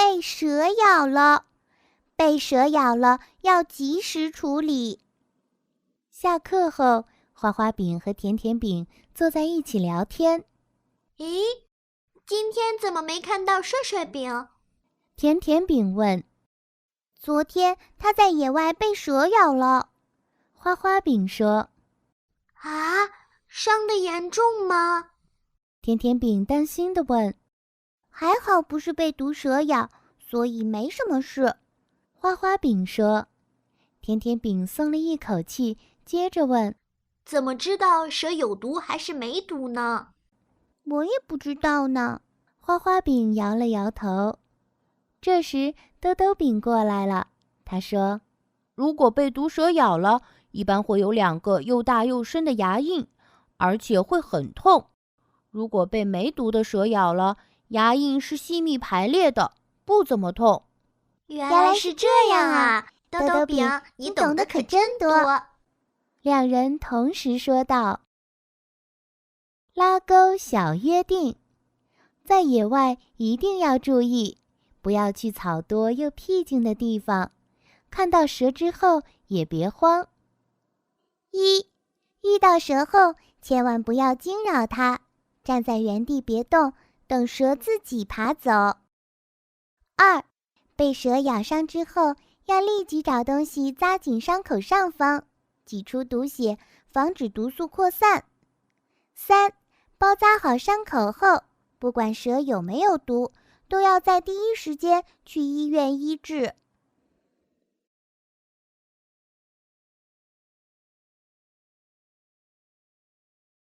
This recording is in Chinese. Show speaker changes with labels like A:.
A: 被蛇咬了，被蛇咬了要及时处理。
B: 下课后，花花饼和甜甜饼坐在一起聊天。
C: 咦，今天怎么没看到帅帅饼？
B: 甜甜饼问。
A: 昨天他在野外被蛇咬了。
B: 花花饼说。
C: 啊，伤得严重吗？
B: 甜甜饼担心地问。
A: 还好不是被毒蛇咬，所以没什么事。
B: 花花饼说。甜甜饼松了一口气，接着问：
C: 怎么知道蛇有毒还是没毒呢？
A: 我也不知道呢。
B: 花花饼摇了摇头。这时兜兜饼过来了，他说：如果被毒蛇咬了，一般会有2个又大又深的牙印，而且会很痛。如果被没毒的蛇咬了，牙印是细密排列的，不怎么痛。
C: 原来是这样啊，兜兜饼，你懂得可真多。
B: 2人同时说道。拉钩小约定：在野外一定要注意，不要去草多又僻静的地方。看到蛇之后也别慌。
A: 1. 遇到蛇后，千万不要惊扰它，站在原地别动，等蛇自己爬走。2. 被蛇咬伤之后，要立即找东西扎紧伤口上方，挤出毒血，防止毒素扩散。3. 包扎好伤口后，不管蛇有没有毒，都要在第一时间去医院医治。